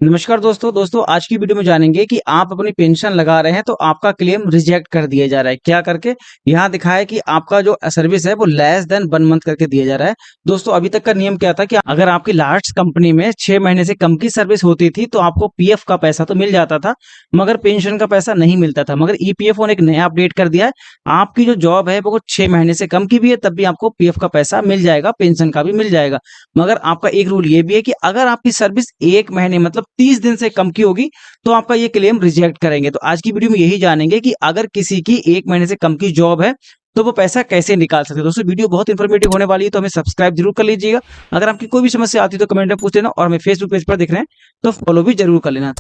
नमस्कार दोस्तों आज की वीडियो में जानेंगे कि आप अपनी पेंशन लगा रहे हैं तो आपका क्लेम रिजेक्ट कर दिया जा रहा है। क्या करके? यहाँ दिखा है कि आपका जो सर्विस है वो लेस देन 1 मंथ करके दिया जा रहा है। दोस्तों अभी तक का नियम क्या था कि अगर आपकी लास्ट कंपनी में 6 महीने से कम की सर्विस होती थी तो आपको पीएफ का पैसा तो मिल जाता था, मगर पेंशन का पैसा नहीं मिलता था। मगर ईपीएफओ ने एक नया अपडेट कर दिया है, आपकी जो जॉब है वो 6 महीने से कम की भी है तब भी आपको पीएफ का पैसा मिल जाएगा, पेंशन का भी मिल जाएगा। मगर आपका एक रूल ये भी है कि अगर आपकी सर्विस 1 महीने मतलब 30 दिन से कम की होगी तो आपका ये क्लेम रिजेक्ट करेंगे। तो आज की वीडियो में यही जानेंगे कि अगर किसी की 1 महीने से कम की जॉब है तो वो पैसा कैसे निकाल सकते हैं। दोस्तों वीडियो बहुत इंफॉर्मेटिव होने वाली है तो हमें सब्सक्राइब जरूर कर लीजिएगा। अगर आपकी कोई भी समस्या आती है तो कमेंट में पूछ लेना और हमें फेसबुक पेज पर देख रहे हैं तो फॉलो भी जरूर कर लेना।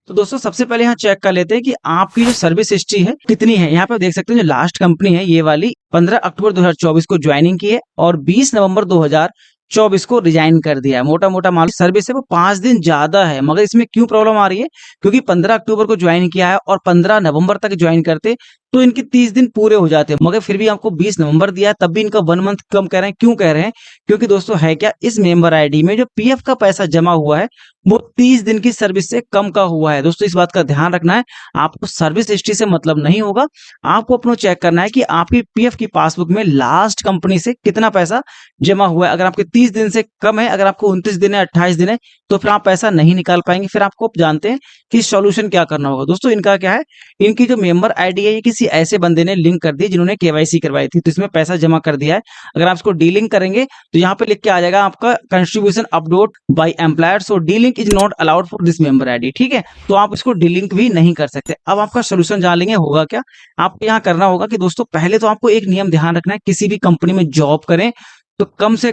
तो दोस्तों सबसे पहले यहाँ चेक कर लेते हैं कि आपकी जो सर्विस हिस्ट्री है कितनी है। यहाँ पे देख सकते हैं जो लास्ट कंपनी है ये वाली 15 अक्टूबर 2024 को ज्वाइनिंग की है और 20 नवंबर 2024 को रिजाइन कर दिया है। मोटा मोटा मान सर्विस है वो 5 दिन ज्यादा है, मगर इसमें क्यों प्रॉब्लम आ रही है? क्योंकि 15 अक्टूबर को ज्वाइन किया है और 15 नवंबर तक ज्वाइन करते तो इनके 30 दिन पूरे हो जाते, मगर फिर भी आपको 20 नवंबर दिया है तब भी इनका 1 मंथ कम कह रहे हैं। क्यों कह रहे हैं? क्योंकि दोस्तों है क्या, इस मेंबर आईडी में जो पीएफ का पैसा जमा हुआ है वो 30 दिन की सर्विस से कम का हुआ है। दोस्तों इस बात का ध्यान रखना है, आपको सर्विस हिस्ट्री से मतलब नहीं होगा, आपको अपना चेक करना है कि आपकी पीएफ की पासबुक में लास्ट कंपनी से कितना पैसा जमा हुआ है। अगर आपके 30 दिन से कम है, अगर आपको 29 दिन है, 28 दिन है, तो फिर आप पैसा नहीं निकाल पाएंगे। फिर आपको जानते हैं कि सॉल्यूशन क्या करना होगा। दोस्तों इनका क्या है, इनकी जो मेंबर आईडी है ये किसी ऐसे बंदे ने लिंक कर दी जिन्होंने केवाईसी करवाई थी, तो इसमें पैसा जमा कर दिया है। अगर आप इसको डीलिंक करेंगे तो यहाँ पे लिख के आ जाएगा आपका contribution upload by employer, so delink is not allowed for this member ID. ठीक है, तो आप इसको डीलिंक भी नहीं कर सकते। अब आपका सोल्यूशन जान लेंगे होगा क्या। आपको यहाँ करना होगा कि दोस्तों पहले तो आपको एक नियम ध्यान रखना है, किसी भी कंपनी में जॉब करें तो कम से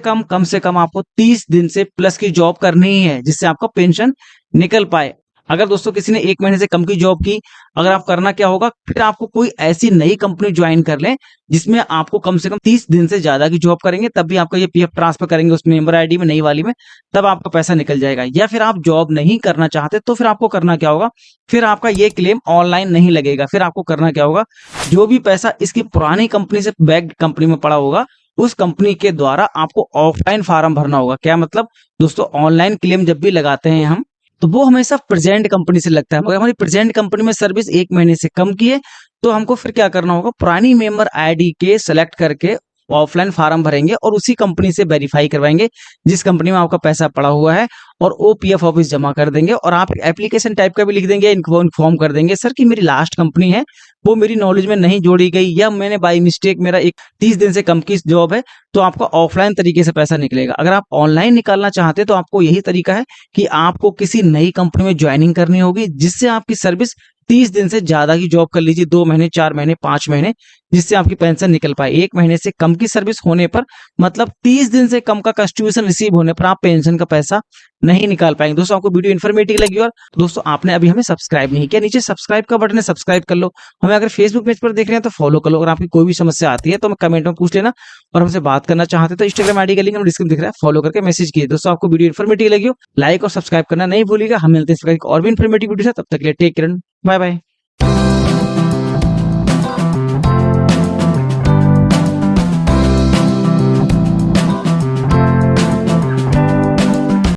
कम आपको 30 दिन से प्लस की जॉब करनी ही है जिससे आपका पेंशन निकल पाए। अगर दोस्तों किसी ने 1 महीने से कम की जॉब की, अगर आप करना क्या होगा, फिर आपको कोई ऐसी नई कंपनी ज्वाइन कर लें जिसमें आपको कम से कम 30 दिन से ज्यादा की जॉब करेंगे तब भी आपका ये पीएफ ट्रांसफर करेंगे उस मेंबर आईडी में, नई वाली में, तब आपका पैसा निकल जाएगा। या फिर आप जॉब नहीं करना चाहते तो फिर आपको करना क्या होगा, फिर आपका ये क्लेम ऑनलाइन नहीं लगेगा। फिर आपको करना क्या होगा, जो भी पैसा इसकी पुरानी कंपनी से बैक कंपनी में पड़ा होगा उस कंपनी के द्वारा आपको ऑफलाइन फॉर्म भरना होगा। क्या मतलब? दोस्तों ऑनलाइन क्लेम जब भी लगाते हैं हम तो वो हमेशा प्रेजेंट कंपनी से लगता है, मगर हमारी प्रेजेंट कंपनी में सर्विस 1 महीने से कम की है तो हमको फिर क्या करना होगा, पुरानी मेंबर आईडी के सेलेक्ट करके ऑफलाइन फॉर्म भरेंगे और उसी कंपनी से वेरीफाई करवाएंगे जिस कंपनी में आपका पैसा पड़ा हुआ है, और ओपीएफ ऑफिस जमा कर देंगे। और आप एप्लीकेशन टाइप का भी लिख देंगे, इन्फॉर्म कर देंगे सर कि मेरी लास्ट कंपनी है वो मेरी नॉलेज में नहीं जोड़ी गई, या मैंने बाय मिस्टेक मेरा एक 30 दिन से कम की जॉब है, तो आपका ऑफलाइन तरीके से पैसा निकलेगा। अगर आप ऑनलाइन निकालना चाहते हैं तो आपको यही तरीका है कि आपको किसी नई कंपनी में ज्वाइनिंग करनी होगी जिससे आपकी सर्विस 30 दिन से ज्यादा की जॉब कर लीजिए, 2 महीने, 4 महीने, 5 महीने, जिससे आपकी पेंशन निकल पाए। 1 महीने से कम की सर्विस होने पर मतलब 30 दिन से कम का कंट्रीब्यूशन रिसीव होने पर आप पेंशन का पैसा नहीं निकाल पाएंगे। दोस्तों आपको वीडियो इन्फॉर्मेटिव लगी और दोस्तों आपने अभी हमें सब्सक्राइब नहीं किया, नीचे सब्सक्राइब का बटन है, सब्सक्राइब कर लो। हमें अगर फेसबुक पेज पर देख रहे हैं तो फॉलो कर लो। अगर आपकी कोई भी समस्या आती है तो हमें कमेंट में पूछ लेना, और हमसे बात करना चाहते तो इंस्टाग्राम आईडी का लिंक हम डिस्क्रिप्शन दिख रहा है, फॉलो करके मैसेज कीजिए। दोस्तों आपको वीडियो इन्फॉर्मेटिव लगी हो लाइक और सब्सक्राइब करना नहीं भूलिएगा। हम मिलते हैं इस प्रकार की और भी इन्फॉर्मेटिव वीडियो से, तब तक के लिए टेक केयर, बाय बाय।